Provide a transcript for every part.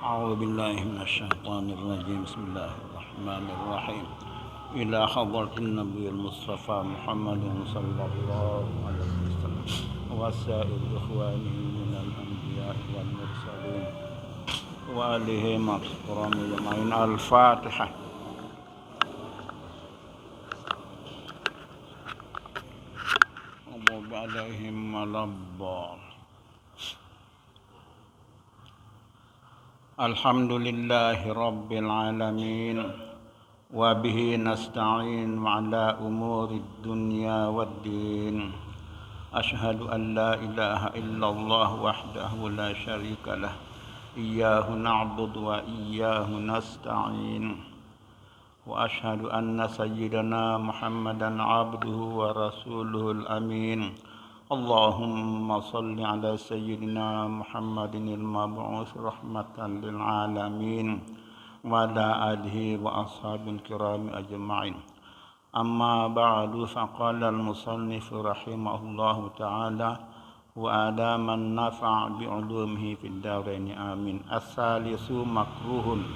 أعوذ بالله من الشيطان الرجيم. بسم الله الرحمن الرحيم. إلى حضرة النبي المصطفى محمد صلى الله عليه وسلم وسائر إخوانه من الأنبياء والمرسلين وآلهم الكرام أجمعين. الفاتحة. المغضوب عليهم ولا الضالين. Alhamdulillahi Rabbil Alamin. Wa bihi nasta'in ala umuri dunya waddin. Ashhadu an la ilaha illallah wahdahu la syarika lah. Iyyahu na'budu wa iyyahu nasta'in. Wa ashhadu anna sayyidana Muhammadan abduhu wa rasuluhul amin. Allahumma salli ala sayyidina Muhammadin al-mab'us rahmatan lil alamin wa ala alihi wa ashabil kiram ajma'in. Amma ba'du, faqala al-musannif rahimahullahu ta'ala wa ala man nafa'a bi 'ulumihi fid darain amin. As-salisu makruhun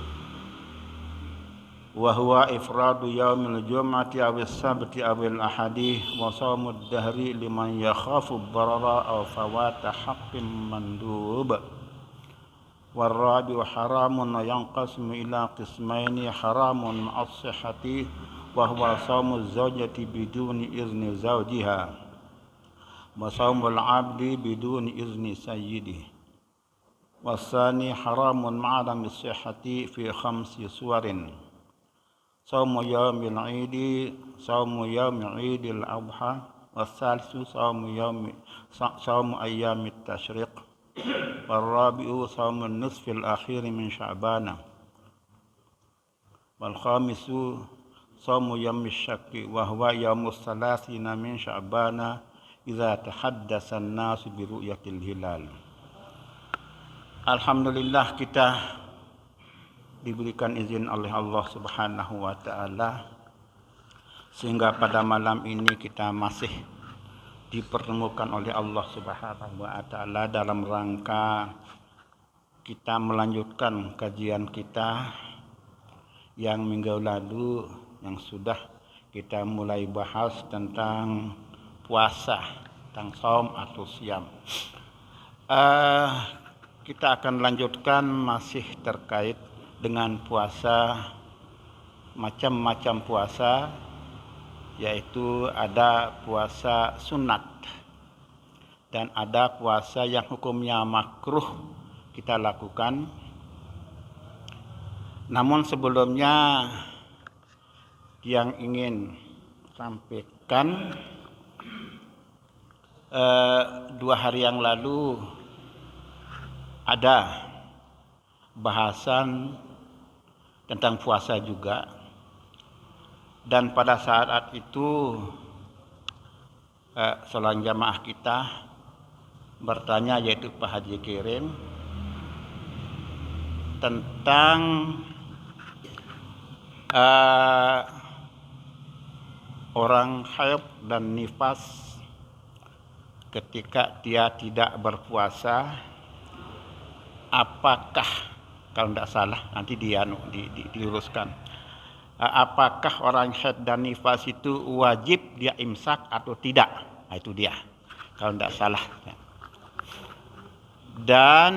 wa huwa ifradu yaumil jum'ati awis sabti awil ahadi wa shaumud dahri liman yakhafu darara aw fawata haqqin mandub. Warabi wa haramun yanqasimu ila qismaini haramun ma'as sihhati wa huwa shaumuz zawjati biduni izni zawjiha wa shaumul 'abdi biduni izni sayyidihi. Wasani haramun ma'adami sihhati fi khamsi suwarin: Saumu yaumil idi, saumu yaumil idil adha, wassalisu saumu ayyamit tashriq, warrabi'u saumu nisfil akhir min sya'bana, wal khamisu saumu yaumil syakki wa huwa yaumus salasina min sya'bana idza tahaddasa an-nasu bi ru'yatil hilal. Alhamdulillah, kita diberikan izin oleh Allah Subhanahu wa ta'ala sehingga pada malam ini kita masih dipertemukan oleh Allah Subhanahu wa ta'ala dalam rangka kita melanjutkan kajian kita yang minggu lalu yang sudah kita mulai bahas tentang puasa, tentang saum atau siam. Kita akan lanjutkan masih terkait dengan puasa, macam-macam puasa, yaitu ada puasa sunat dan ada puasa yang hukumnya makruh kita lakukan. Namun sebelumnya yang ingin sampaikan, 2 hari yang lalu ada bahasan tentang puasa juga, dan pada saat itu seorang jamaah kita bertanya, yaitu Pak Haji Kirim, tentang orang haid dan nifas ketika dia tidak berpuasa, apakah, kalau tidak salah nanti diluruskan, apakah orang haid dan nifas itu wajib dia imsak atau tidak? Nah, itu dia, kalau tidak salah. Dan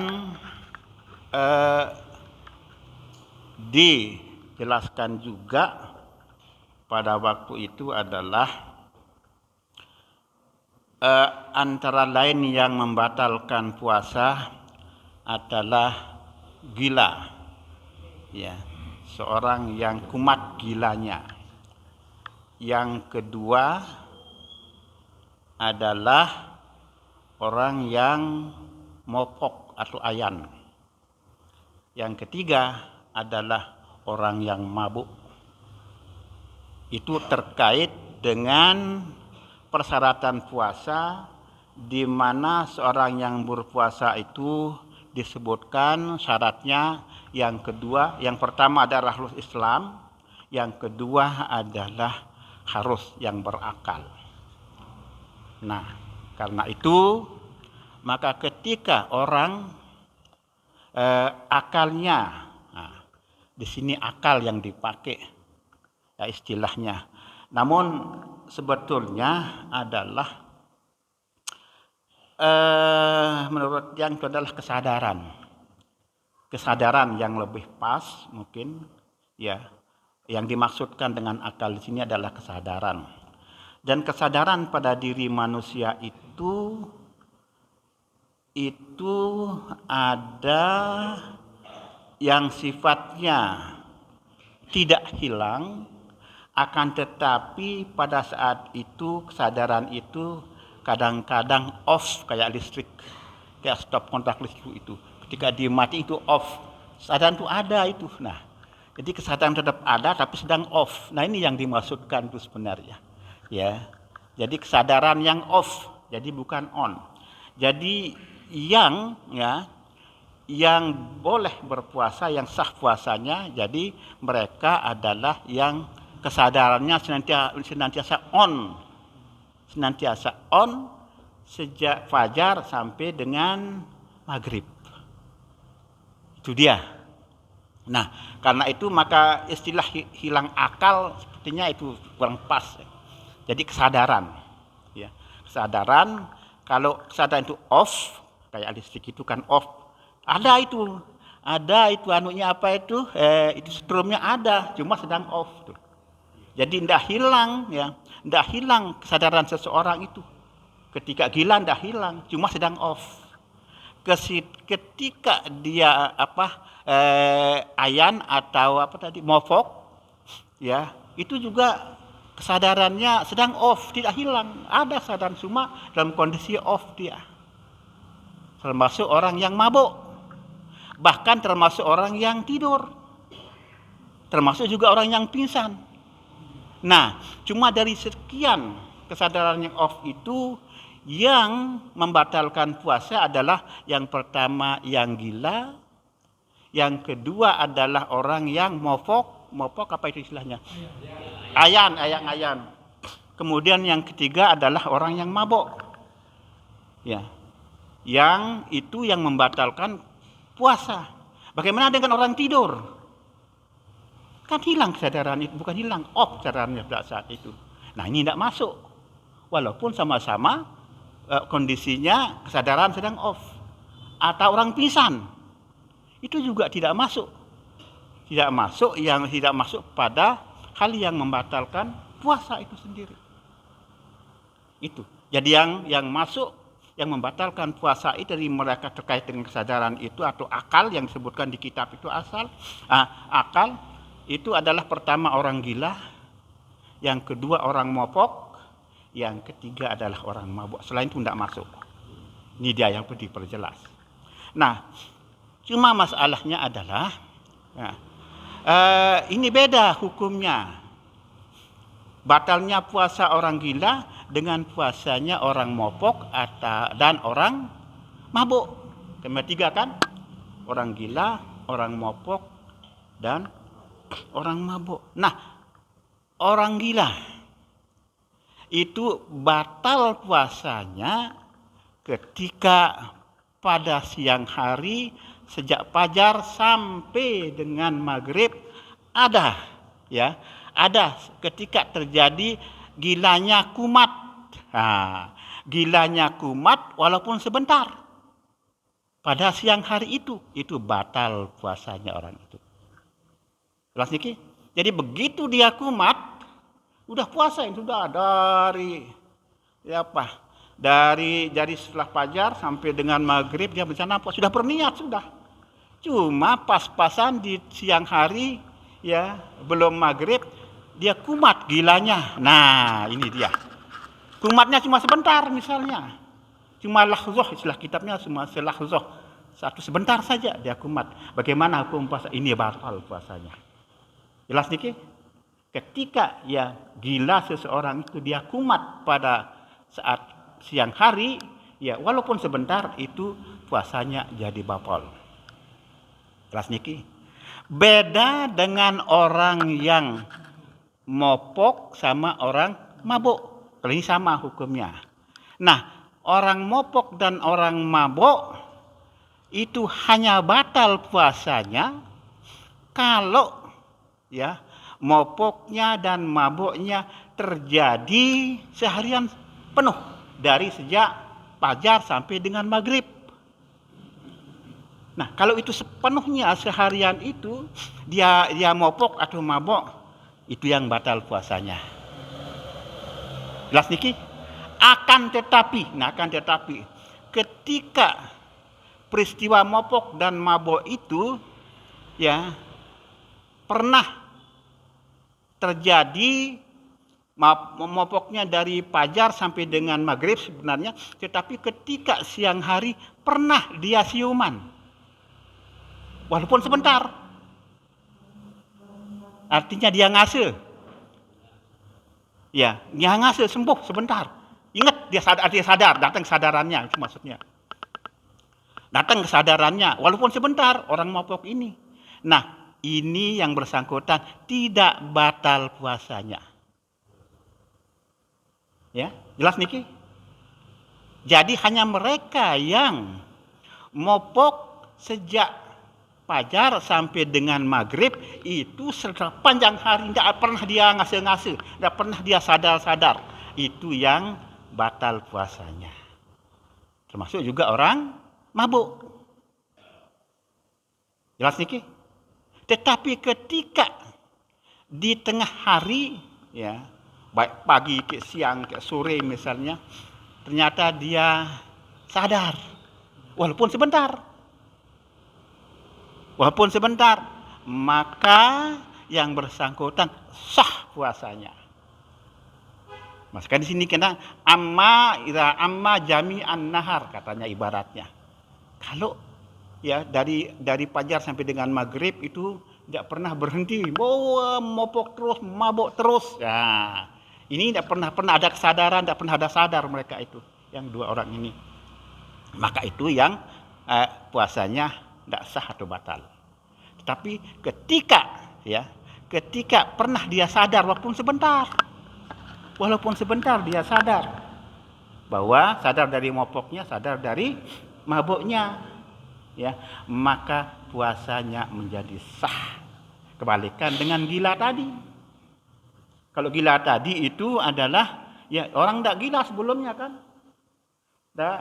dijelaskan juga pada waktu itu adalah antara lain yang membatalkan puasa adalah gila, ya, seorang yang kumat gilanya. Yang kedua adalah orang yang mopok atau ayan. Yang ketiga adalah orang yang mabuk. Itu terkait dengan persyaratan puasa, di mana seorang yang berpuasa itu disebutkan syaratnya. Yang kedua, yang pertama adalah harus Islam, yang kedua adalah harus yang berakal. Nah, karena itu maka ketika orang akalnya, di sini akal yang dipakai ya istilahnya. Namun sebetulnya adalah menurut yang itu adalah kesadaran yang lebih pas mungkin ya. Yang dimaksudkan dengan akal di sini adalah kesadaran. Dan kesadaran pada diri manusia itu ada yang sifatnya tidak hilang, akan tetapi pada saat itu kesadaran itu kadang-kadang off kayak listrik, kayak stop kontak listrik itu. Ketika dimati itu off, kesadaran itu ada itu. Nah, jadi kesadaran tetap ada tapi sedang off. Nah, ini yang dimaksudkan itu sebenarnya. Ya. Jadi kesadaran yang off, jadi bukan on. Jadi yang boleh berpuasa, yang sah puasanya, jadi mereka adalah yang kesadarannya senantiasa on. Senantiasa on sejak fajar sampai dengan maghrib. Itu dia. Nah, karena itu maka istilah hilang akal sepertinya itu kurang pas. Jadi kesadaran, ya. Kesadaran, kalau kesadaran itu off, kayak listrik itu kan off. Ada itu anunya apa itu? Itu strumnya ada, cuma sedang off tuh. Jadi tidak hilang ya, tidak hilang kesadaran seseorang itu. Ketika gila tidak hilang, cuma sedang off. Ketika dia ayan atau mofok ya, itu juga kesadarannya sedang off, tidak hilang, ada kesadaran cuma dalam kondisi off dia. Termasuk orang yang mabuk, bahkan termasuk orang yang tidur, termasuk juga orang yang pingsan. Nah, cuma dari sekian kesadaran yang off itu, yang membatalkan puasa adalah yang pertama yang gila, yang kedua adalah orang yang mofok apa itu istilahnya? Ayan. Kemudian yang ketiga adalah orang yang mabok. Ya. Yang itu yang membatalkan puasa. Bagaimana dengan orang tidur? Kan hilang kesadaran itu, bukan hilang, off kesadarannya pada saat itu. Nah, ini tidak masuk. Walaupun sama-sama kondisinya kesadaran sedang off. Atau orang pingsan, itu juga tidak masuk. Yang tidak masuk pada hal yang membatalkan puasa itu sendiri. Itu. Jadi yang masuk, yang membatalkan puasa itu dari mereka terkait dengan kesadaran itu atau akal yang disebutkan di kitab itu akal itu adalah pertama orang gila, yang kedua orang mopok, yang ketiga adalah orang mabuk. Selain itu tidak masuk. Ini dia yang perlu diperjelas. Nah, cuma masalahnya adalah ini beda hukumnya. Batalnya puasa orang gila dengan puasanya orang mopok dan orang mabuk. Ketiga kan? Orang gila, orang mopok, dan orang mabuk. Nah, orang gila itu batal puasanya ketika pada siang hari sejak fajar sampai dengan maghrib ada ketika terjadi gilanya kumat. Gilanya kumat walaupun sebentar pada siang hari itu batal puasanya orang itu. Jelas niki? Jadi begitu dia kumat, udah puasa itu sudah dari setelah fajar sampai dengan maghrib dia berencana puasa, sudah berniat sudah. Cuma pas-pasan di siang hari ya belum maghrib dia kumat gilanya. Nah ini dia. Kumatnya cuma sebentar misalnya. Cuma lahzoh, istilah kitabnya cuma selahzoh. Satu sebentar saja dia kumat. Bagaimana hukum puasa? Ini batal puasanya. Jelas niki? Ketika ya gila seseorang itu dia kumat pada saat siang hari, ya walaupun sebentar itu puasanya jadi batal. Jelas niki? Beda dengan orang yang mopok sama orang mabuk. Kalau ini sama hukumnya. Nah, orang mopok dan orang mabuk itu hanya batal puasanya kalau ya mopoknya dan mabuknya terjadi seharian penuh dari sejak fajar sampai dengan maghrib. Nah, kalau itu sepenuhnya seharian itu dia mopok atau mabuk, itu yang batal puasanya. Jelas niki? Akan tetapi ketika peristiwa mopok dan mabuk itu ya pernah terjadi, mopoknya dari fajar sampai dengan maghrib sebenarnya, tetapi ketika siang hari pernah dia siuman, walaupun sebentar, artinya dia ngase, ya dia ngase sembuh sebentar, ingat dia sadar, datang kesadarannya, itu maksudnya, datang kesadarannya, walaupun sebentar orang mopok ini. Nah, ini yang bersangkutan tidak batal puasanya. Ya, jelas niki? Jadi hanya mereka yang mopok sejak fajar sampai dengan maghrib itu sepanjang hari tidak pernah dia ngase-ngase, tidak pernah dia sadar-sadar, itu yang batal puasanya. Termasuk juga orang mabuk. Jelas niki? Tetapi ketika di tengah hari, ya, baik pagi ke siang ke sore misalnya, ternyata dia sadar, walaupun sebentar, maka yang bersangkutan sah puasanya. Maka di sini kena amma jami'an nahar, katanya ibaratnya. Kalau ya dari fajar sampai dengan maghrib itu tidak pernah berhenti, mopok terus, mabuk terus. Nah, ini tidak pernah ada kesadaran, tidak pernah ada sadar mereka itu, yang dua orang ini. Maka itu yang puasanya tidak sah atau batal. Tetapi ketika pernah dia sadar, walaupun sebentar dia sadar bahwa sadar dari mopoknya, sadar dari mabuknya, ya, maka puasanya menjadi sah. Kebalikan dengan gila tadi. Kalau gila tadi itu adalah ya orang tidak gila sebelumnya kan.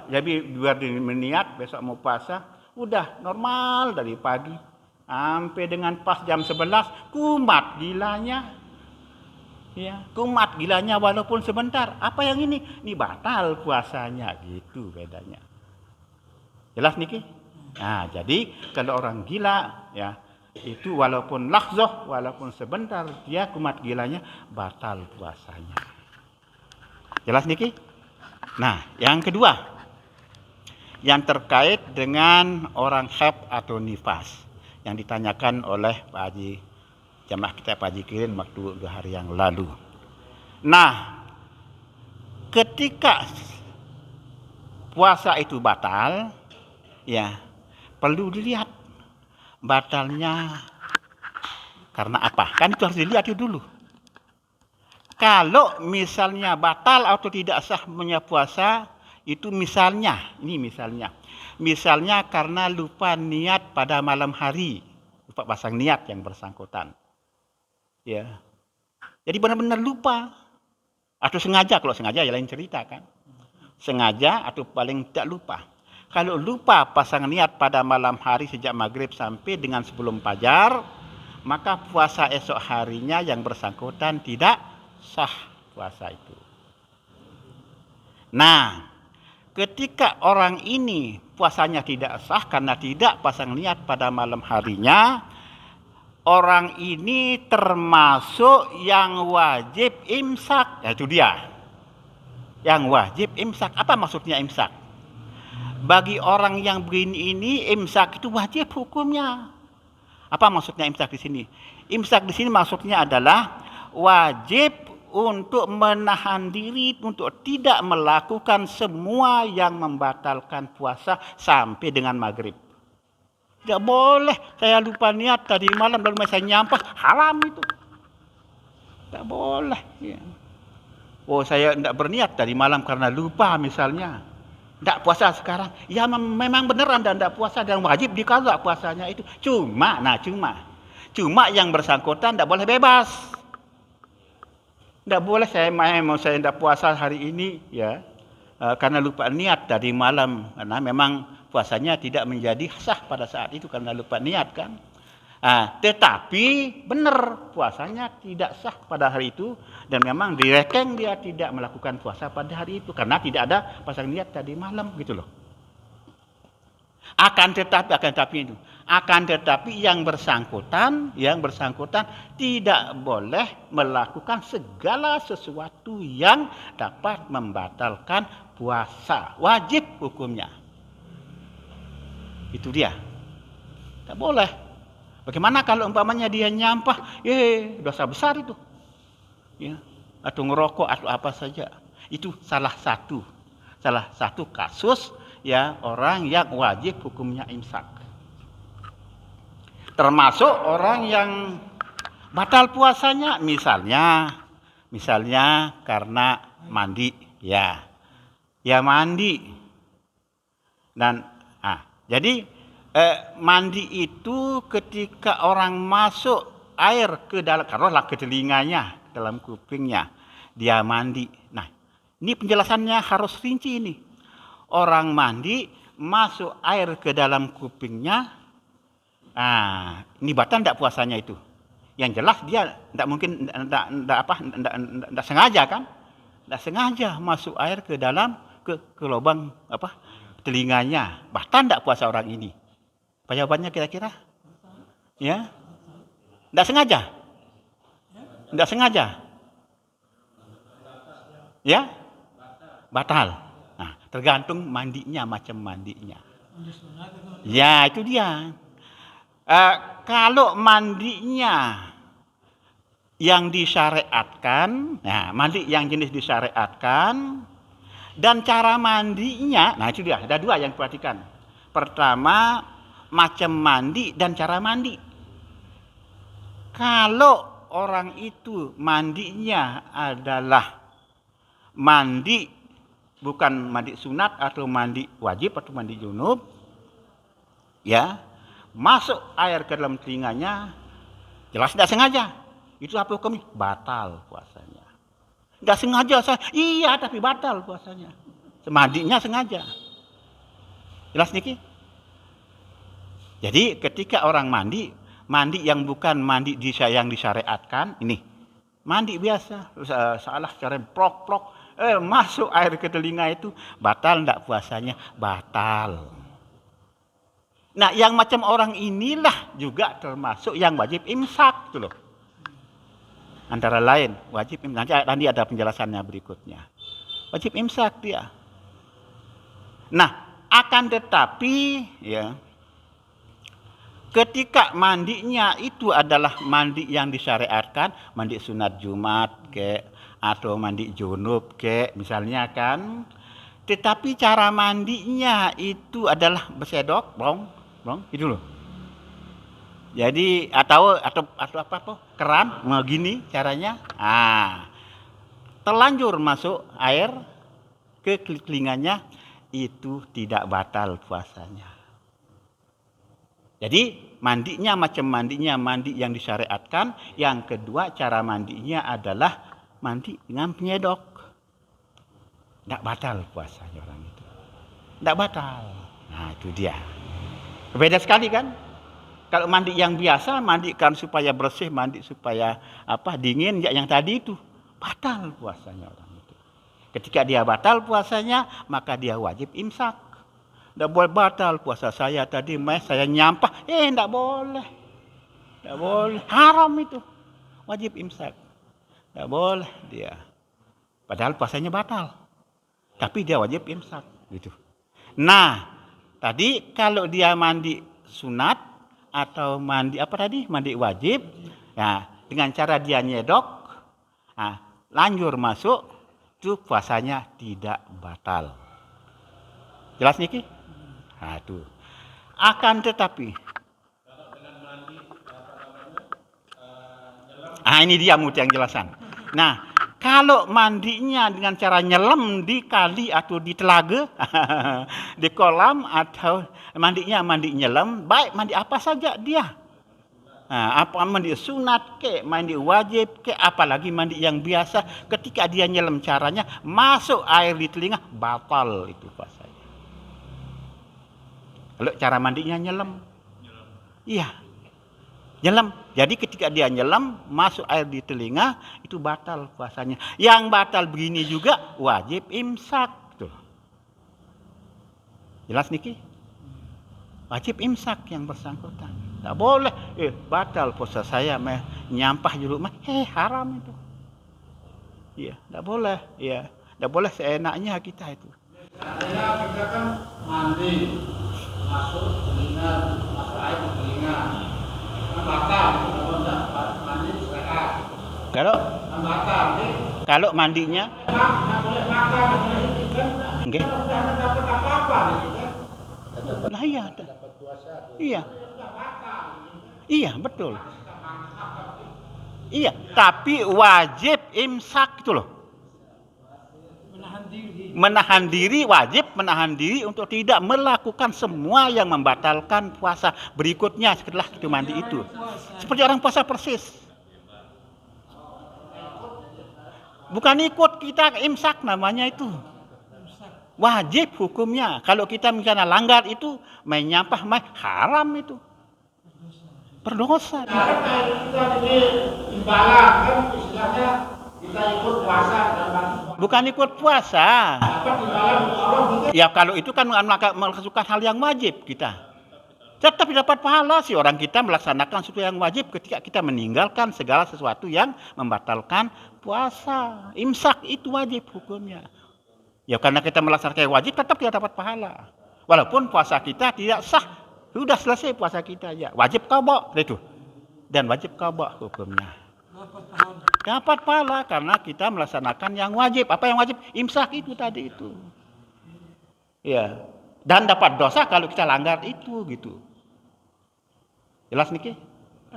Jadi biar meniat besok mau puasa, udah normal dari pagi sampai dengan pas jam 11 kumat gilanya. Ya, kumat gilanya walaupun sebentar. Apa yang ini? Ini batal puasanya, gitu bedanya. Jelas niki? Nah, jadi kalau orang gila ya itu walaupun lahzah, walaupun sebentar dia kumat gilanya, batal puasanya. Jelas niki? Nah, yang kedua yang terkait dengan orang haid atau nifas yang ditanyakan oleh Pak Haji jamaah kita, Pak Haji Kirin, waktu 2 hari yang lalu. Nah, ketika puasa itu batal, ya perlu dilihat batalnya karena apa? Kan itu harus dilihat dulu. Kalau misalnya batal atau tidak sah punya puasa, itu misalnya karena lupa niat pada malam hari, lupa pasang niat yang bersangkutan. Ya. Jadi benar-benar lupa. Atau sengaja, kalau sengaja ya lain cerita kan. Sengaja atau paling tidak lupa. Kalau lupa pasang niat pada malam hari sejak maghrib sampai dengan sebelum fajar, maka puasa esok harinya yang bersangkutan tidak sah puasa itu. Nah, ketika orang ini puasanya tidak sah karena tidak pasang niat pada malam harinya, orang ini termasuk yang wajib imsak. Ya, itu dia. Yang wajib imsak. Apa maksudnya imsak? Bagi orang yang begini ini, imsak itu wajib hukumnya. Apa maksudnya imsak di sini? Imsak di sini maksudnya adalah wajib untuk menahan diri untuk tidak melakukan semua yang membatalkan puasa sampai dengan maghrib. Tidak boleh saya lupa niat tadi malam lalu saya nyampas, haram itu. Tidak boleh. Ya. Oh, saya tidak berniat tadi malam karena lupa misalnya. Tidak puasa sekarang. Ya memang beneran dan tidak puasa dan wajib dikala puasanya itu. Cuma yang bersangkutan tidak boleh bebas. Tidak boleh saya tidak puasa hari ini ya. Karena lupa niat tadi malam. Karena memang puasanya tidak menjadi sah pada saat itu karena lupa niat kan. Tetapi benar puasanya tidak sah pada hari itu dan memang direkeng dia tidak melakukan puasa pada hari itu karena tidak ada pasang niat tadi malam gitu loh. Akan tetapi yang bersangkutan tidak boleh melakukan segala sesuatu yang dapat membatalkan puasa. Wajib hukumnya. Itu dia. Tidak boleh. Bagaimana kalau umpamanya dia nyampah, dosa besar itu. Ya, atau ngerokok atau apa saja. Itu salah satu kasus ya orang yang wajib hukumnya imsak. Termasuk orang yang batal puasanya misalnya karena mandi ya mandi dan jadi mandi itu ketika orang masuk air ke dalam, taruhlah ke telinganya, dalam kupingnya, dia mandi. Nah, ini penjelasannya harus rinci ini. Orang mandi, masuk air ke dalam kupingnya, ini batal tidak puasanya itu. Yang jelas dia tidak mungkin, tidak sengaja kan? Tidak sengaja masuk air ke dalam, ke lubang telinganya. Batal tidak puasa orang ini? Jawabannya kira-kira? Ya? Tidak sengaja? Tidak sengaja? Ya? Batal. Nah, tergantung mandinya, macam mandinya. Ya, itu dia. Kalau mandinya yang disyariatkan, mandi yang jenis disyariatkan, dan cara mandinya, nah itu dia, ada dua yang diperhatikan. Pertama, macam mandi dan cara mandi. Kalau orang itu mandinya adalah mandi bukan mandi sunat atau mandi wajib atau mandi junub, ya masuk air ke dalam telinganya, jelas tidak sengaja. Itu apa hukumnya? Batal puasanya. Tidak sengaja iya tapi batal puasanya. Mandinya sengaja. Jelas niki? Jadi ketika orang mandi yang bukan mandi yang disyariatkan, ini mandi biasa, salah cara plok, masuk air ke telinga itu, batal enggak puasanya? Batal. Nah, yang macam orang inilah juga termasuk yang wajib imsak, gitu loh. Antara lain wajib imsak. Nanti ada penjelasannya berikutnya. Wajib imsak dia. Nah, akan tetapi ya, ketika mandinya itu adalah mandi yang disyariatkan, mandi sunat Jumat atau mandi junub misalnya kan. Tetapi cara mandinya itu adalah bersedok, bong, itu loh. Jadi atau apa keran, begini caranya. Terlanjur masuk air ke telinganya, itu tidak batal puasanya. Jadi mandinya macam mandinya mandi yang disyariatkan. Yang kedua cara mandinya adalah mandi dengan penyedok. Tidak batal puasanya orang itu. Tidak batal. Nah itu dia. Beda sekali kan? Kalau mandi yang biasa, mandikan supaya bersih, mandi supaya dingin, yang tadi itu batal puasanya orang itu. Ketika dia batal puasanya, maka dia wajib imsak. Tidak boleh batal puasa saya tadi, saya nyampah. Tidak boleh. Tidak boleh. Haram itu. Wajib imsak. Tidak boleh dia. Padahal puasanya batal. Tapi dia wajib imsak. Gitu. Nah, tadi kalau dia mandi sunat atau mandi mandi wajib. Nah, dengan cara dia nyedok, lanjur masuk, itu puasanya tidak batal. Jelas niki? Itu. Akan tetapi ini dia yang jelasan. Nah, Kalau mandinya dengan cara nyelam di kali atau di telaga, di kolam, atau mandi nyelam, baik mandi apa saja dia. Apa mandi sunat ke, mandi wajib ke, apalagi mandi yang biasa, ketika dia nyelam caranya masuk air di telinga, batal itu puasanya. Kalau cara mandinya nyelam. Iya. Nyelam. Jadi ketika dia nyelam, masuk air di telinga, itu batal puasanya. Yang batal begini juga wajib imsak. Tuh. Jelas Niki? Wajib imsak yang bersangkutan. Tak boleh, batal puasa saya, nyampah dulu, haram itu. Iya, tak boleh. Iya, tak boleh seenaknya kita itu. Artinya kita kan mandi, masuk telinga, masuk air di telinga. Batal, mandi istirahat. Kalau mandinya, boleh makan, enggak. Dapat apa-apa, Nah iya. Iya, betul. Iya, tapi wajib imsak itu loh. Menahan diri, wajib menahan diri untuk tidak melakukan semua yang membatalkan puasa berikutnya setelah itu mandi itu. Seperti orang puasa persis. Bukan ikut, kita imsak namanya itu. Wajib hukumnya. Kalau kita misalnya langgar itu, main nyampah, haram itu. Berdosa. Kita ini imbalan, kan istilahnya kita ikut puasa. Bukan ikut puasa. Ya kalau itu kan melakukan hal yang wajib kita. Tetap dapat pahala sih orang kita melaksanakan sesuatu yang wajib ketika kita meninggalkan segala sesuatu yang membatalkan puasa. Imsak itu wajib hukumnya. Ya karena kita melaksanakan yang wajib tetap kita dapat pahala. Walaupun puasa kita tidak sah. Sudah selesai puasa kita ya. Wajib qadha itu. Dan wajib qadha hukumnya. Dapat pahala karena kita melaksanakan yang wajib. Apa yang wajib? Imsak itu tadi itu. Ya. Dan dapat dosa kalau kita langgar itu gitu. Jelas Niki?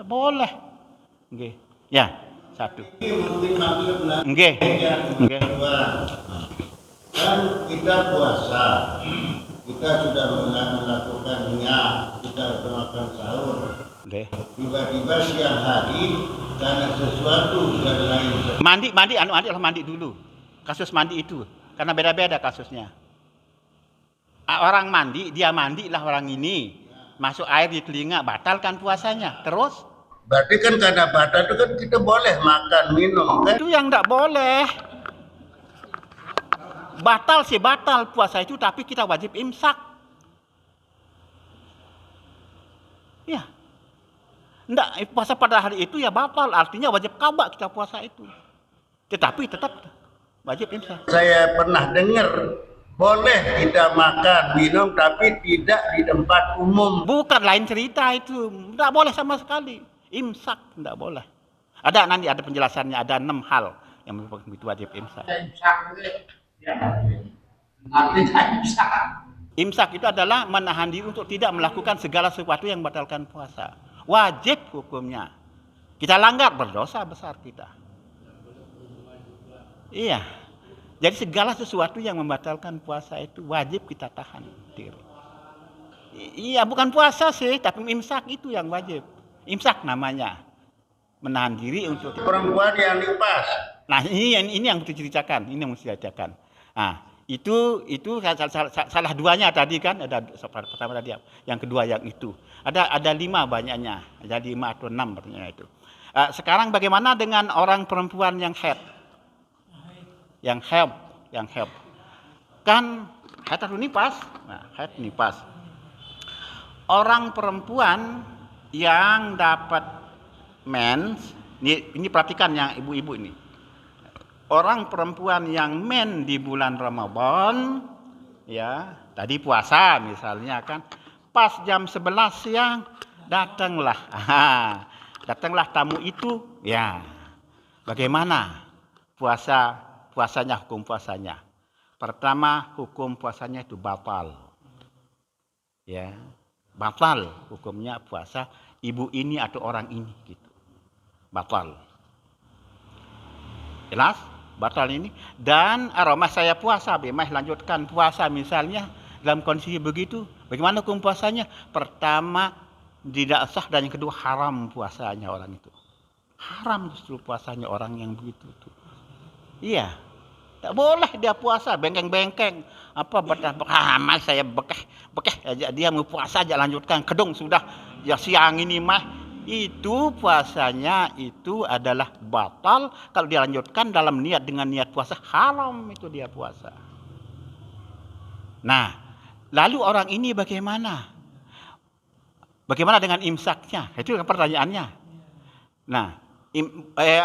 Boleh. Nggih. Ya, satu. Nggih. Nggih. Kan kita puasa, kita sudah melakukan niat, kita sudah makan sahur. Tiba-tiba siang hari karena sesuatu dan lain. Mandi dulu. Kasus mandi itu, karena beda-beda kasusnya. Orang mandi, dia mandilah orang ini, masuk air di telinga, batalkan puasanya. Terus? Berarti kan karena batal itu kan kita boleh makan, minum kan? Itu yang tidak boleh. Batal sih batal puasa itu, tapi kita wajib imsak. Ya. Enggak, puasa pada hari itu ya batal, artinya wajib qadha kita puasa itu. Tetapi tetap wajib imsak. Saya pernah dengar boleh kita makan, minum, tapi tidak di tempat umum. Bukan, lain cerita itu. Enggak boleh sama sekali. Imsak enggak boleh. Nanti ada penjelasannya, ada 6 hal yang merupakan itu wajib imsak. Imsak itu adalah menahan diri untuk tidak melakukan segala sesuatu yang membatalkan puasa. Wajib hukumnya. Kita langgar, berdosa besar kita. Iya. Jadi segala sesuatu yang membatalkan puasa itu wajib kita tahan diri. Iya, bukan puasa sih, tapi imsak itu yang wajib. Imsak namanya. Menahan diri untuk Perempuan yang nifas. Nah, ini yang mesti diceritakan, Nah, itu salah duanya tadi kan, ada pertama tadi, yang kedua yang itu. Ada 5 banyaknya, ada 5 atau 6 pertanyaan itu. Sekarang bagaimana dengan orang perempuan yang haid? Yang haid. Kan haid atau nifas? Nah, haid nifas. Orang perempuan yang dapat mens, ini perhatikan yang ibu-ibu ini. Orang perempuan yang men di bulan Ramadan, ya, tadi puasa misalnya kan, pas jam 11 siang datanglah tamu itu, ya. Bagaimana puasanya, hukum puasanya? Pertama, hukum puasanya itu batal. Ya, batal hukumnya puasa ibu ini atau orang ini gitu. Batal. Jelas? batal ini. Dan aromah saya puasa, bemah lanjutkan puasa misalnya dalam kondisi begitu, bagaimana hukum puasanya? Pertama tidak sah dan yang kedua haram puasanya orang itu. Haram justru puasanya orang yang begitu tuh. Iya, tak boleh dia puasa bengkeng-bengkeng. Apa amal saya bekeh aja dia mau puasa aja lanjutkan kedung sudah ya siang ini mah. Itu puasanya itu adalah batal kalau dia lanjutkan dalam niat dengan niat puasa haram itu dia puasa. Nah, lalu orang ini bagaimana? Bagaimana dengan imsaknya? Itu pertanyaannya. Nah,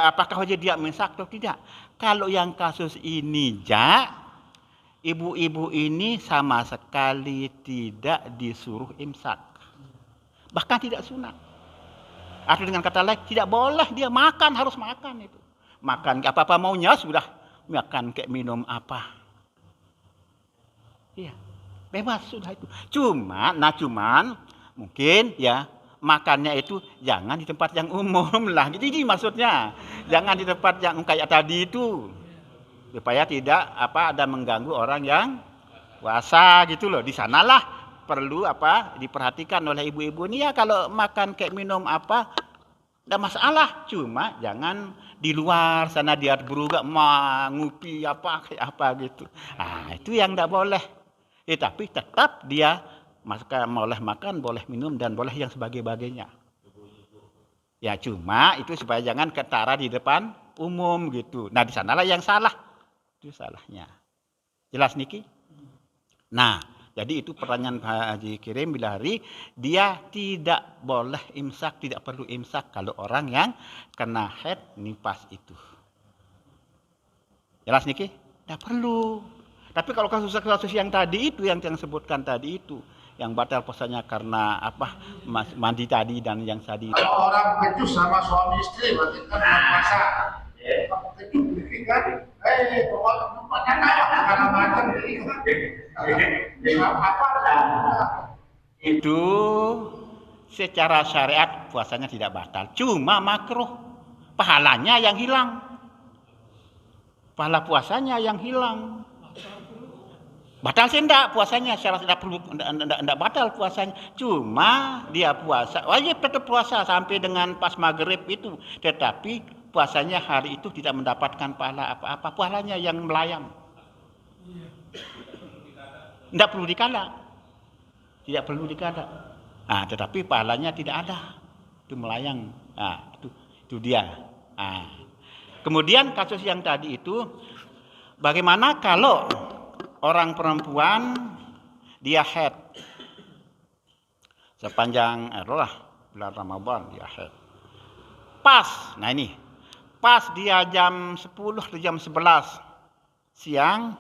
apakah wajib dia imsak atau tidak? Kalau yang kasus ini ibu-ibu ini sama sekali tidak disuruh imsak. Bahkan tidak sunat. Atau dengan kata lain, tidak boleh dia makan, harus makan itu. Makan apa-apa maunya sudah, makan kayak minum apa. Iya, bebas sudah itu. Cuman mungkin ya makannya itu jangan di tempat yang umum lah. Jadi maksudnya, jangan di tempat yang kayak tadi itu. Supaya tidak ada mengganggu orang yang puasa gitu loh. Di sanalah perlu diperhatikan oleh ibu-ibu ini ya kalau makan kayak minum tidak masalah, cuma jangan di luar sana dia berugak ngupi kayak apa gitu. Itu yang tidak boleh. Tapi tetap dia boleh makan, boleh minum dan boleh yang sebagainya. Ya cuma itu supaya jangan ketara di depan umum gitu. Nah di sanalah yang salah. Itu salahnya. Jelas Niki? Nah, jadi itu pertanyaan Pak Haji Kirim Bilahari, dia tidak boleh imsak, tidak perlu imsak kalau orang yang kena haid nifas itu. Jelas Niki? Tidak perlu. Tapi kalau kasus-kasus yang tadi itu, yang sebutkan tadi itu, yang batal puasanya karena mandi tadi dan yang tadi. Kalau orang becus sama suami istri, berarti kan puasa. Kamu kecuk kan? Pokoknya tempatnya karena macam itu secara syariat puasanya tidak batal, cuma makruh, pahalanya yang hilang, pahala puasanya yang hilang. Batal sih enggak puasanya, syarat enggak batal puasanya, cuma dia puasa wajib tetap puasa sampai dengan pas maghrib itu, tetapi puasanya hari itu tidak mendapatkan pahala apa-apa, pahalanya yang melayang. Tidak perlu dikala. Tidak perlu dikala. Tetapi pahalanya tidak ada. Itu melayang. Itu dia. Kemudian kasus yang tadi itu, bagaimana kalau orang perempuan dia haid sepanjang bulan Ramadan dia haid. Pas dia jam 10 atau jam 11 siang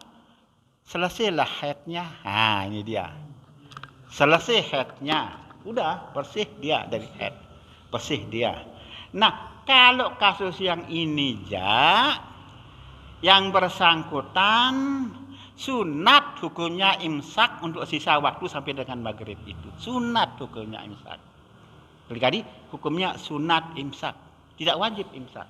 selesailah haidnya. Ini dia. Selesai haidnya, udah bersih dia dari haid. Bersih dia. Nah, kalau kasus yang ini yang bersangkutan sunat hukumnya imsak untuk sisa waktu sampai dengan maghrib itu. Sunat hukumnya imsak. Kali-kali hukumnya sunat imsak, tidak wajib imsak.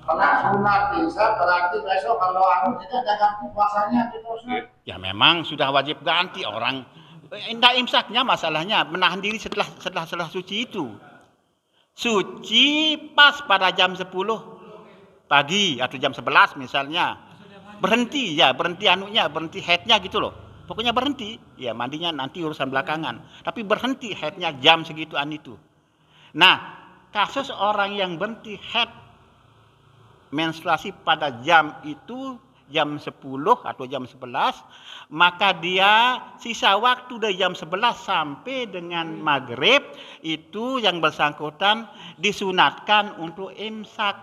Karena sunat imsak berarti besok kalau kita ganti puasanya gitu. Ya memang sudah wajib ganti orang. Tidak imsaknya masalahnya menahan diri setelah suci itu. Suci pas pada jam 10 pagi atau jam 11 misalnya. Berhenti berhenti haidnya gitu loh. Pokoknya berhenti. Ya mandinya nanti urusan belakangan. Tapi berhenti haidnya jam segituan itu. Nah, kasus orang yang berhenti haid menstruasi pada jam itu jam 10 atau jam 11, maka dia sisa waktu dari jam 11 sampai dengan maghrib itu yang bersangkutan disunatkan untuk imsak.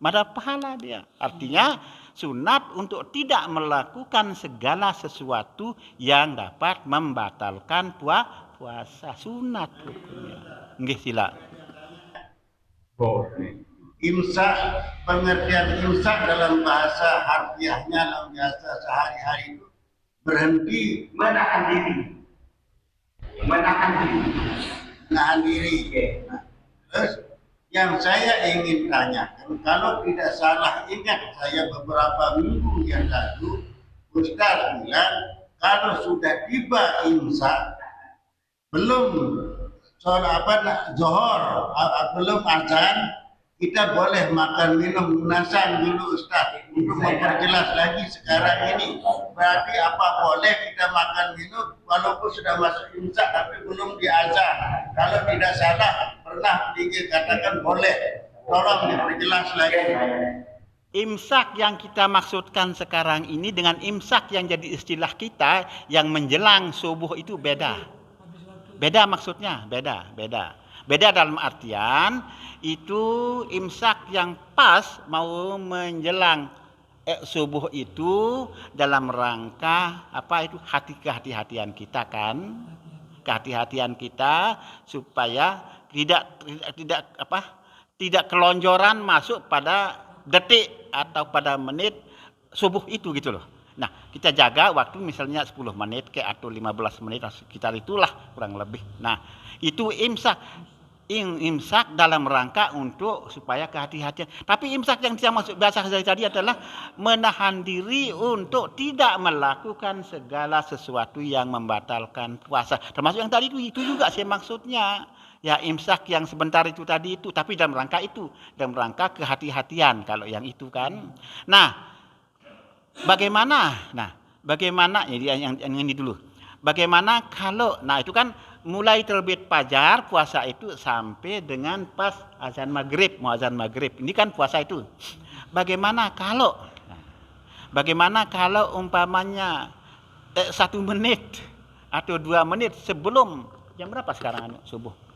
Mada pahala dia. Artinya sunat untuk tidak melakukan segala sesuatu yang dapat membatalkan puasa. Sunat hukumnya. Nggih sila. Imsak, pengertian imsak dalam bahasa harfiahnya, dalam bahasa sehari-hari itu berhenti, Menahan diri. menahan diri. Nah, terus Yang saya ingin tanyakan, kalau tidak salah ingat saya beberapa minggu yang lalu, Ustaz bilang kalau sudah tiba imsak, belum zohor, belum azan, kita boleh makan minum lunasan dulu Ustaz. Untuk memperjelas lagi sekarang ini, berarti apa boleh kita makan minum walaupun sudah masuk imsak tapi belum diazan? Kalau tidak salah pernah dikatakan boleh. Tolong diperjelas lagi. Imsak yang kita maksudkan sekarang ini dengan imsak yang jadi istilah kita yang menjelang subuh itu beda. Beda maksudnya, beda. Beda dalam artian itu imsak yang pas mau menjelang subuh itu dalam rangka apa itu kehati-hatian kita kan? Kehati-hatian kita supaya tidak kelonjoran masuk pada detik atau pada menit subuh itu gitu loh. Nah, kita jaga waktu misalnya 10 menit atau 15 menit sekitar itulah kurang lebih. Nah, itu imsak dalam rangka untuk supaya kehati-hatian. Tapi imsak yang saya maksud bahasa saya tadi adalah menahan diri untuk tidak melakukan segala sesuatu yang membatalkan puasa. Termasuk yang tadi itu juga saya maksudnya. Ya imsak yang sebentar itu tadi itu, tapi dalam rangka itu, dalam rangka kehati-hatian kalau yang itu kan. Nah, bagaimana yang ini dulu. Bagaimana kalau, nah itu kan mulai terbit fajar puasa itu sampai dengan pas azan maghrib, mau azan maghrib. Ini kan puasa itu. Bagaimana kalau umpamanya 1 menit atau 2 menit sebelum jam berapa sekarang subuh?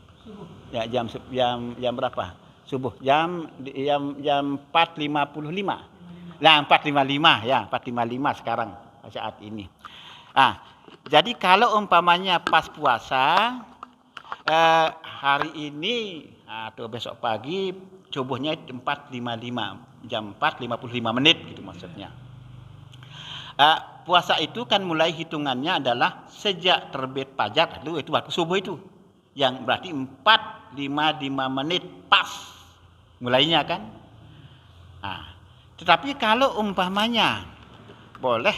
Ya jam berapa? Subuh jam 4.55. Nah, 4.55 ya, 4.55 sekarang saat ini. Jadi kalau umpamanya pas puasa hari ini atau besok pagi subuhnya 4.55, jam 4.55 menit gitu maksudnya. Puasa itu kan mulai hitungannya adalah sejak terbit fajar itu waktu subuh itu. Yang berarti 4.55 menit pas mulainya kan. Tetapi kalau umpamanya boleh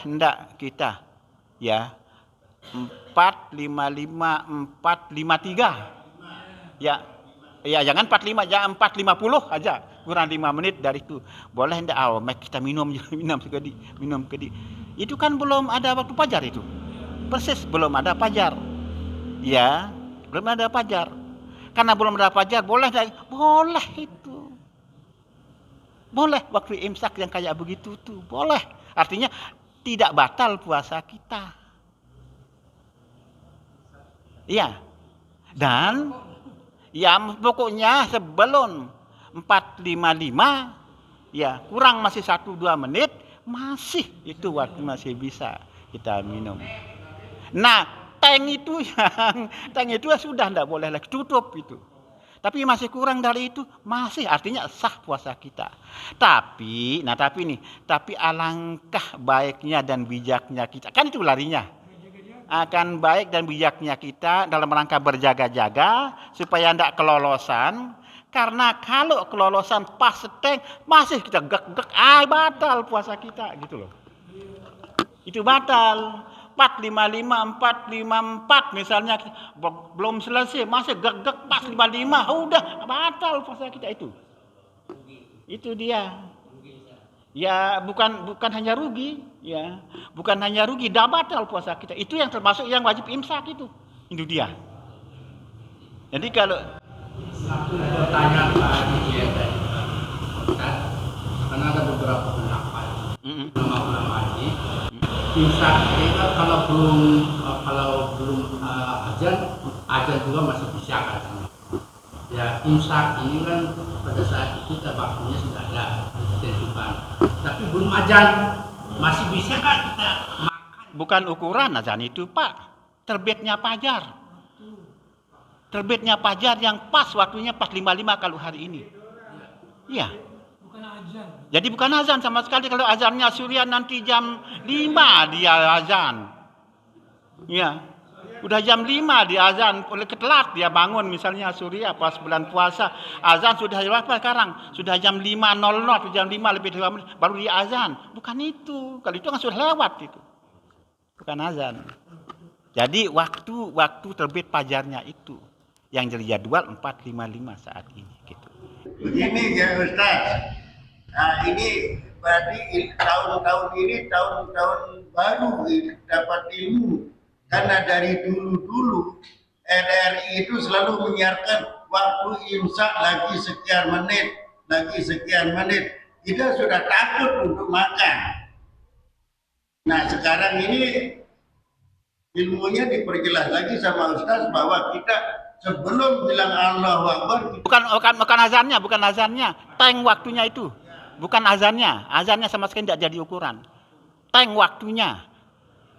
enggak kita ya 4.55 4.53 ya jangan 45 ya 4.50 aja kurang 5 menit dari itu boleh enggak kita minum sekali itu kan belum ada waktu fajar itu persis belum ada fajar ya belum ada fajar karena belum ada fajar boleh itu boleh waktu imsak yang kayak begitu tuh boleh artinya tidak batal puasa kita iya dan ya pokoknya sebelum 4.55 ya kurang masih 1-2 menit masih itu waktu masih bisa kita minum. Nah tank itu sudah tidak boleh lagi tutup itu. Tapi masih kurang dari itu masih artinya sah puasa kita. Tapi alangkah baiknya dan bijaknya kita kan itu larinya. Akan baik dan bijaknya kita dalam rangka berjaga-jaga supaya tidak kelolosan. Karena kalau kelolosan pas tank masih kita gek batal puasa kita gitu loh. Itu batal. 4.55, 4.54 misalnya belum selesai masih gek 4.55 udah batal puasa kita itu. Itu dia. Ya bukan hanya rugi ya. Bukan hanya rugi dah batal puasa kita. Itu yang termasuk yang wajib imsak itu. Itu dia. Jadi kalau satu pertanyaan tadi ya karena ada beberapa pendapat ulama ini imsak itu kalau belum azan juga masih bisa kan ya imsak ini kan pada saat itu waktunya sudah ada ditentukan tapi belum azan masih bisa kan kita makan bukan ukuran azan itu Pak terbitnya fajar yang pas waktunya 4.55 kalau hari ini. Iya. Bukan azan. Jadi bukan azan sama sekali kalau azannya surya nanti jam 5 dia azan. Iya. Udah jam 5 di azan, oleh ketelat dia bangun misalnya Surya pas bulan puasa. Azan sudah berapa sekarang? Sudah jam 5.00 atau jam 5 lebih 2 menit baru dia azan. Bukan itu. Kalau itu kan sudah lewat itu. Bukan azan. Jadi waktu terbit fajarnya itu yang jadi jadwal 4.55 saat ini gitu. Begini ya Ustaz. Nah, ini berarti tahun-tahun ini tahun-tahun baru dapat ilmu. Karena dari dulu-dulu RRI itu selalu menyiarkan waktu imsak lagi sekian menit. Kita sudah takut untuk makan. Nah sekarang ini ilmunya diperjelas lagi sama Ustaz bahwa kita sebelum bilang Allahu Akbar Bukan azannya, teng waktunya itu. Bukan azannya sama sekali tidak jadi ukuran. Teng waktunya.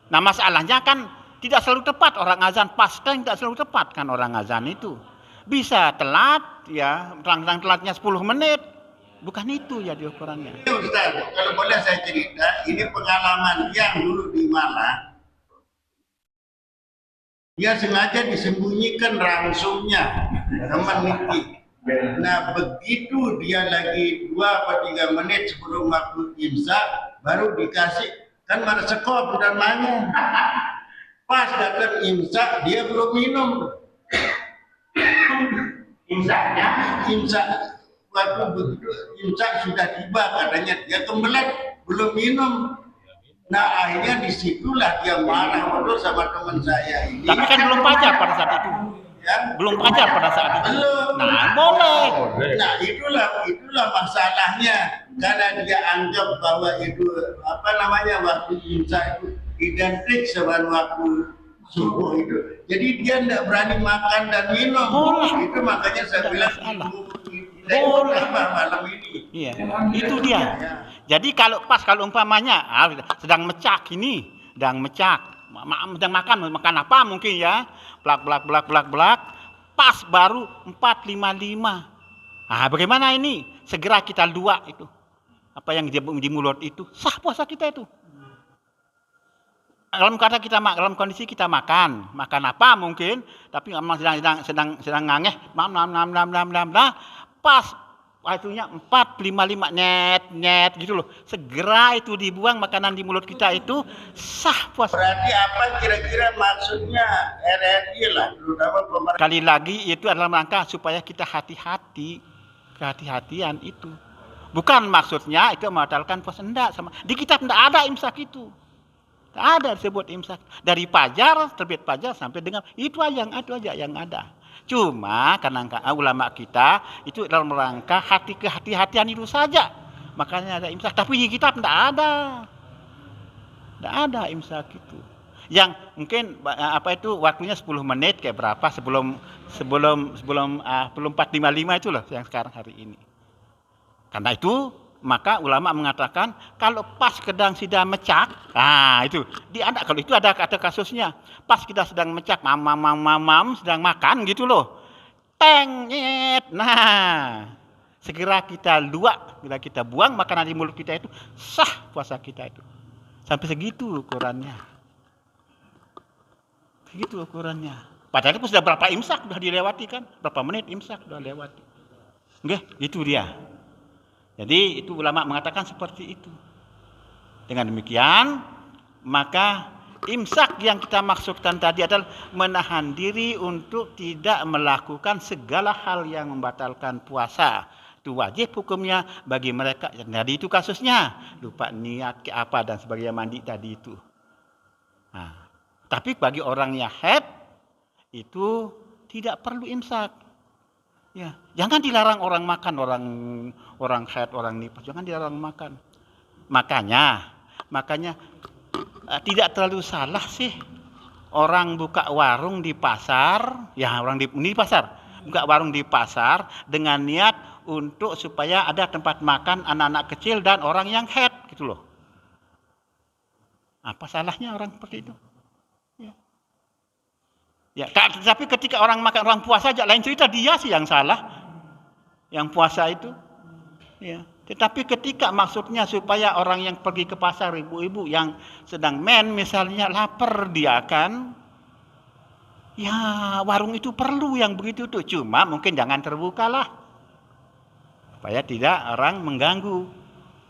Nah masalahnya kan tidak selalu tepat orang azan pas teng, tidak selalu tepat kan orang azan itu. Bisa telat ya, terang-terang telatnya 10 menit. Bukan itu ya ukurannya. Ustaz, kalau boleh saya cerita, ini pengalaman yang dulu di Malang. Dia sengaja disembunyikan rangsumnya teman Niki. Nah begitu dia lagi 2 atau 3 menit sebelum waktu imsak baru dikasih kan marsekop dan manggung. Pas datang imsak dia belum minum. Imsak waktu begitu imsak sudah tiba katanya dia kemelet belum minum. Nah akhirnya disitulah dia marah betul sama teman saya ini. Tapi kan belum fajar pada saat itu. Ya? Belum fajar pada saat itu. Belum. Nah boleh. Nah itulah masalahnya karena dia anggap bahwa itu waktu imsak itu identik dengan waktu subuh itu. Jadi dia tidak berani makan dan minum. Boleh. Itu makanya saya bilang Boleh. malam ini. Iya, itu dia. Jadi kalau umpamanya sedang mecak, sedang makan apa mungkin ya, blak, pas baru 4.55. Ah, bagaimana ini? Segera kita luak itu. Apa yang di mulut itu sah puasa kita itu. Dalam kondisi kita makan apa mungkin, tapi memang sedang ngangeh, pas waktunya 4.55 net gitu loh. Segera itu dibuang makanan di mulut kita itu sah puasa. Berarti apa kira-kira maksudnya RRI lah, terutama pemerintah. Kali lagi itu adalah rangka supaya kita hati-hati, kehati-hatian itu. Bukan maksudnya itu membatalkan puasa, enggak sama. Di kitab enggak ada imsak itu. Enggak ada disebut imsak. Dari fajar, terbit fajar sampai dengan itu aja yang ada. Cuma karena ulama kita itu dalam rangka kehati-hatian itu saja. Makanya ada imsak. Tapi di kitab enggak ada. Enggak ada imsak itu. Yang mungkin waktunya 10 menit kayak berapa sebelum 4.55 itu loh yang sekarang hari ini. Karena itu maka ulama mengatakan kalau pas sedang mecak, itu ada, kalau itu ada kasusnya. Pas kita sedang mecak, mamam sedang makan gitu loh. Tengit. Nah, segera kita kita buang makanan di mulut kita itu sah puasa kita itu. Sampai segitu ukurannya. Segitu ukurannya. Padahal itu sudah berapa imsak sudah dilewati kan? Berapa menit imsak sudah lewati. Nggih, itu dia. Jadi itu ulama mengatakan seperti itu. Dengan demikian, maka imsak yang kita maksudkan tadi adalah menahan diri untuk tidak melakukan segala hal yang membatalkan puasa. Itu wajib hukumnya bagi mereka. Jadi itu kasusnya. Lupa niat ke apa dan sebagainya, mandi tadi itu. Nah, tapi bagi orang yang haid itu tidak perlu imsak. Ya, jangan dilarang orang makan, orang haid, orang nifas, jangan dilarang makan. Makanya tidak terlalu salah sih orang buka warung di pasar, ya orang di pasar, buka warung di pasar dengan niat untuk supaya ada tempat makan anak-anak kecil dan orang yang haid gitu loh. Apa salahnya orang seperti itu? Ya, tapi ketika orang makan orang puasa aja lain cerita, dia sih yang salah. Yang puasa itu. Ya. Tetapi ketika maksudnya supaya orang yang pergi ke pasar, ibu-ibu yang sedang misalnya lapar dia kan. Ya, warung itu perlu yang begitu tuh. Cuma mungkin jangan terbuka lah. Supaya tidak orang mengganggu.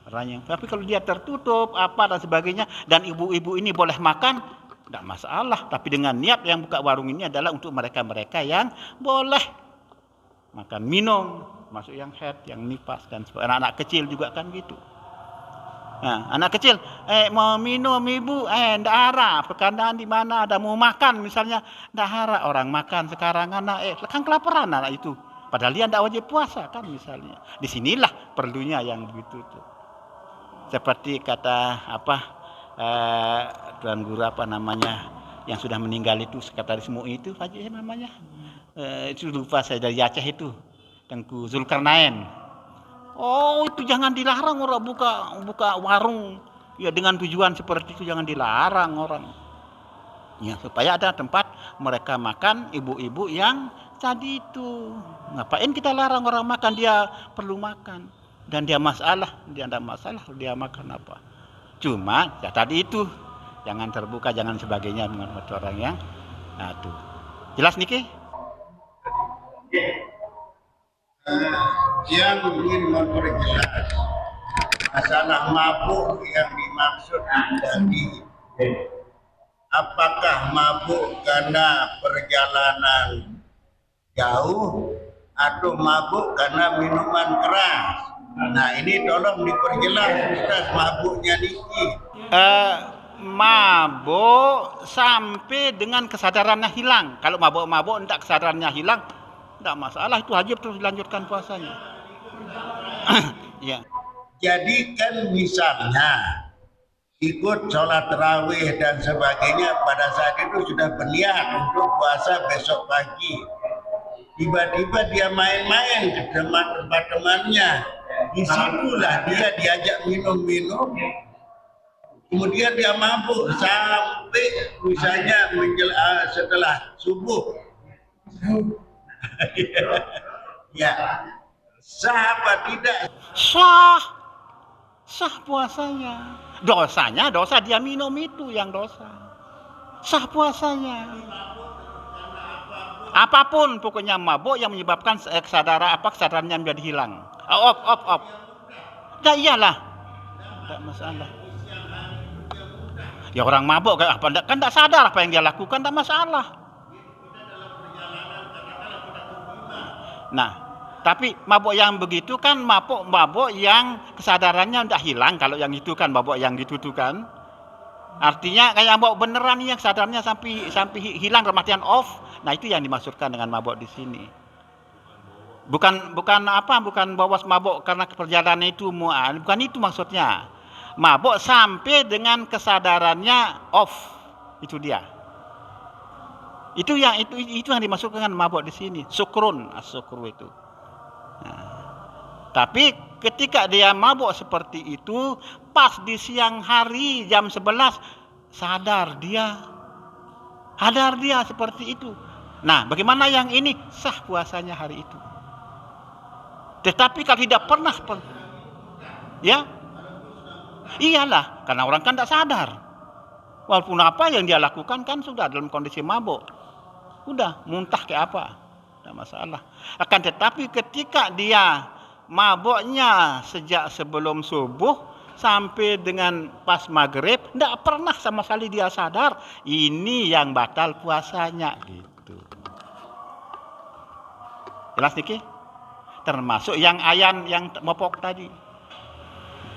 Orangnya. Tapi kalau dia tertutup, apa dan sebagainya, dan ibu-ibu ini boleh makan, tidak masalah. Tapi dengan niat yang buka warung ini adalah untuk mereka-mereka yang boleh makan minum, masuk yang head, yang nifas, dan sebagainya. Anak-anak kecil juga kan gitu. Nah, anak kecil, mau minum ibu, ndak harap, perkandaan di mana ada mau makan misalnya, ndak harap orang makan sekarang anak, kan kelaparan anak itu. Padahal dia ndak wajib puasa kan misalnya. Disinilah perlunya yang begitu tuh. Seperti kata Tuan Guru apa namanya yang sudah meninggal itu sekretaris MUI itu, apa namanya? Itu lupa saya dari Aceh itu, Tengku Zulkarnain. Oh, itu jangan dilarang orang buka warung ya dengan tujuan seperti itu, jangan dilarang orang. Ya, supaya ada tempat mereka makan, ibu-ibu yang tadi itu. Ngapain kita larang orang makan, dia perlu makan. Dan dia ada masalah dia makan apa. Cuma ya tadi itu jangan terbuka, jangan sebagainya dengan orang yang tuh. Jelas Niki? Yang ingin memperjelas masalah mabuk yang dimaksud tadi, apakah mabuk karena perjalanan jauh atau mabuk karena minuman keras? Nah, ini tolong diperjelas Ustaz, mabuknya Niki. Mabuk sampai dengan kesadarannya hilang. Kalau mabuk enggak kesadarannya hilang, enggak masalah, itu wajib terus dilanjutkan puasanya. Ya. Jadi kan misalnya ikut sholat tarawih dan sebagainya, pada saat itu sudah berniat untuk puasa besok pagi. Tiba-tiba dia main-main ke teman-temannya. Disitulah dia diajak minum-minum. Kemudian dia mabuk sampai misalnya setelah subuh. Ya, sah apa tidak? Sah puasanya. Dosa dia minum itu yang dosa. Sah puasanya. Apapun pokoknya mabuk yang menyebabkan kesadarannya menjadi hilang. Op. Ya iyalah. Tidak masalah. Ya orang mabuk kan enggak sadar apa yang dia lakukan, enggak masalah. Nah, tapi mabuk yang begitu kan mabuk yang kesadarannya udah hilang. Kalau yang itu kan mabuk yang gitu tuh kan. Artinya kayak mabuk beneran yang kesadarannya sampai hilang, dalam off. Nah, itu yang dimaksudkan dengan mabuk di sini. Bukan bawas mabuk karena perjalanan itu bukan itu maksudnya. Mabuk sampai dengan kesadarannya off. Itu dia. Itu yang dimaksudkan dengan mabuk di sini. Sukrun, as-sukru itu. Nah, tapi ketika dia mabuk seperti itu, pas di siang hari jam 11 sadar dia seperti itu. Nah, bagaimana yang ini? Sah puasanya hari itu. Tetapi kalau tidak pernah ya, iyalah, karena orang kan tidak sadar. Walaupun apa yang dia lakukan kan sudah dalam kondisi mabuk. Udah, muntah kayak apa. Tidak masalah. Akan tetapi ketika dia mabuknya sejak sebelum subuh sampai dengan pas maghrib, tidak pernah sama sekali dia sadar, ini yang batal puasanya. Gitu. Jelas Niki? Termasuk yang ayan yang mopok tadi.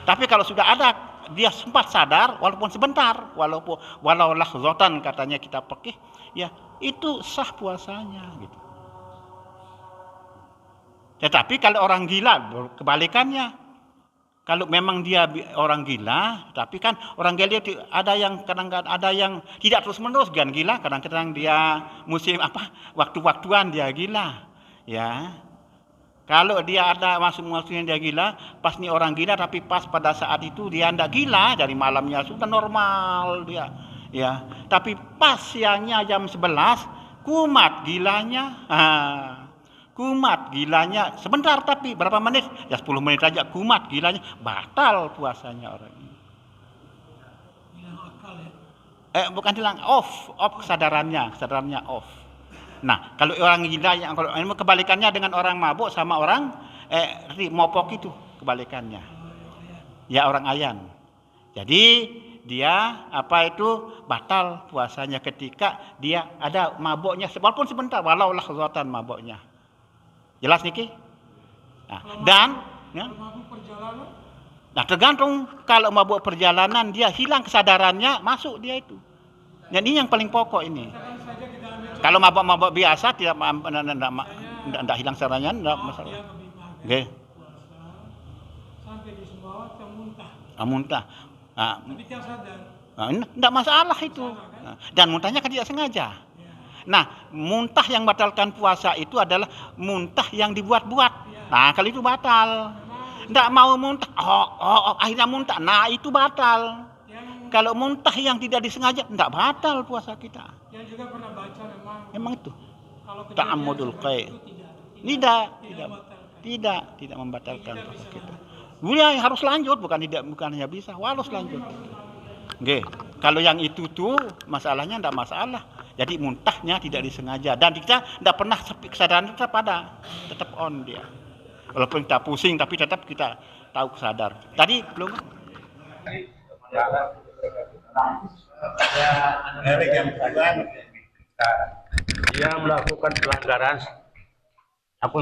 Tapi kalau sudah ada, dia sempat sadar, walaupun sebentar, walau lahzatan katanya kita fikih, ya itu sah puasanya. Gitu. Tetapi kalau orang gila, kebalikannya. Kalau memang dia orang gila, tapi kan orang gila itu ada yang kadang-kadang ada yang tidak terus-menerus kan gila, kadang-kadang dia musim waktu-waktuan dia gila. Ya. Kalau dia ada masuk-masuknya dia gila, pas nih orang gila tapi pas pada saat itu dia tidak gila, dari malamnya sudah normal dia. Ya, tapi pas siangnya jam 11 kumat gilanya. Kumat gilanya sebentar, tapi berapa menit? Ya 10 menit aja kumat gilanya, batal puasanya orang ini. Bukan hilang, off kesadarannya off. Nah, kalau orang gila yang kalau kebalikannya dengan orang mabuk sama orang mopok itu kebalikannya. Ya orang ayan. Jadi dia batal puasanya ketika dia ada mabuknya walaupun sebentar, walau lahzatan mabuknya. Jelas niki? Nah, dan ya, nah tergantung kalau mabuk perjalanan dia hilang kesadarannya, masuk dia itu. Jadi yang paling pokok ini. Kalau mabuk biasa tidak hilang kesadarannya, tidak masalah. Oke. Sampai di semua muntah. Muntah. Nah, Tapi dia sadar. tidak masalah itu. Nah, dan muntahnya kan tidak sengaja. Nah, muntah yang batalkan puasa itu adalah muntah yang dibuat-buat. Nah, kalau itu batal. Tidak mau muntah, akhirnya muntah. Nah, itu batal. Kalau muntah yang tidak disengaja, tidak batal puasa kita. Yang juga pernah baca Memang itu. kalau Ta'ammudul qai. Tidak membatalkan puasa kita. Dia harus lanjut, bukan hanya bisa, harus lanjut. Oke, kalau yang itu tuh masalahnya tidak masalah. Jadi muntahnya tidak disengaja dan kita tidak pernah kesadaran tetap on dia. Walaupun kita pusing tapi tetap kita tahu sadar. Tadi belum. Dia melakukan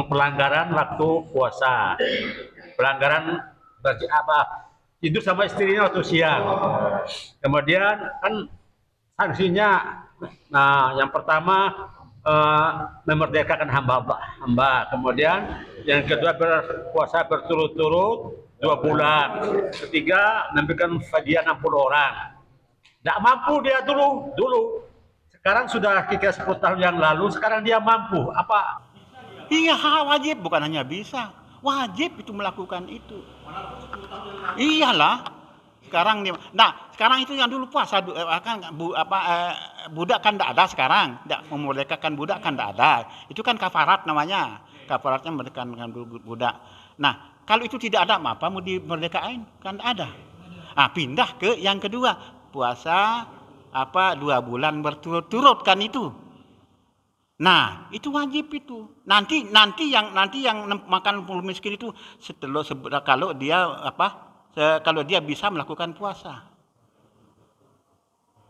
pelanggaran waktu puasa. Pelanggaran berarti apa? Tidur sama istrinya waktu siang. Kemudian kan sanksinya, nah yang pertama memerdekakan hamba. Kemudian yang kedua berpuasa berturut-turut 2 bulan. Ketiga memberikan fidyah 60 orang. Tidak mampu dia dulu. Sekarang sudah kira 10 tahun yang lalu, sekarang dia mampu. Apa? Iya, wajib, bukan hanya bisa. Wajib itu melakukan itu. Iyalah. Sekarang itu yang dulu puasa budak kan tidak ada sekarang. Tidak memerdekakan budak kan tidak ada. Itu kan kafarat namanya. Kafaratnya memerdekakan budak. Nah, kalau itu tidak ada, apa mau dimerdekain? Kan tidak ada. Nah, pindah ke yang kedua. Puasa 2 bulan berturut-turut kan itu. Nah, itu wajib itu. Nanti yang makan puluh miskin itu kalau dia bisa melakukan puasa.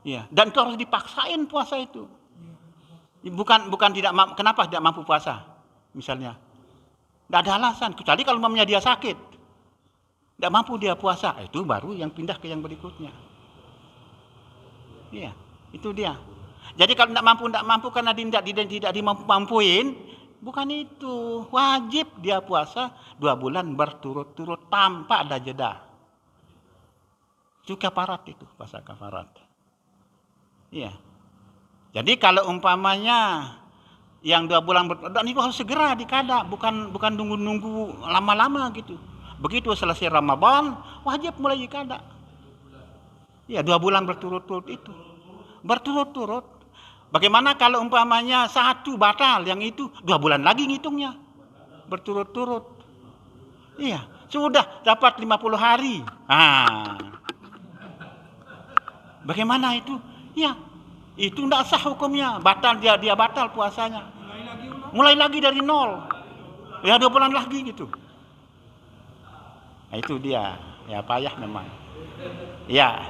Ya, dan itu harus dipaksain puasa itu. Bukan kenapa tidak mampu puasa? Misalnya. Tidak ada alasan, kecuali kalau mamanya dia sakit. Tidak mampu dia puasa, itu baru yang pindah ke yang berikutnya. Iya, itu dia. Jadi kalau tidak mampu karena tidak dimampuin, bukan itu. Wajib dia puasa 2 bulan berturut-turut tanpa ada jeda. Itu kafarat itu, puasa kafarat. Iya. Jadi kalau umpamanya yang 2 bulan dan itu harus segera dikada, bukan nunggu lama-lama gitu. Begitu selesai Ramadan, wajib mulai dikada. Ya, 2 bulan berturut-turut itu. Berturut-turut. Bagaimana kalau umpamanya 1 batal, yang itu 2 bulan lagi ngitungnya. Berturut-turut. Iya, sudah dapat 50 hari. Bagaimana itu? Ya, itu tidak sah hukumnya. Batal dia batal puasanya. Mulai lagi dari 0. Ya 2 bulan lagi gitu. Nah, itu dia. Ya payah memang. Ya.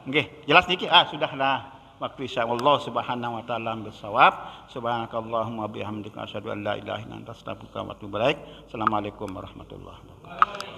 Nggih. Jelas niki? Sudahlah. Waktu insyaallah subhanahu wa ta'ala bisawab. Subhanakallahumma bihamdika asyhadu an la ilaha illa anta astaghfiruka wa atubu ilaik. Assalamualaikum warahmatullahi wabarakatuh.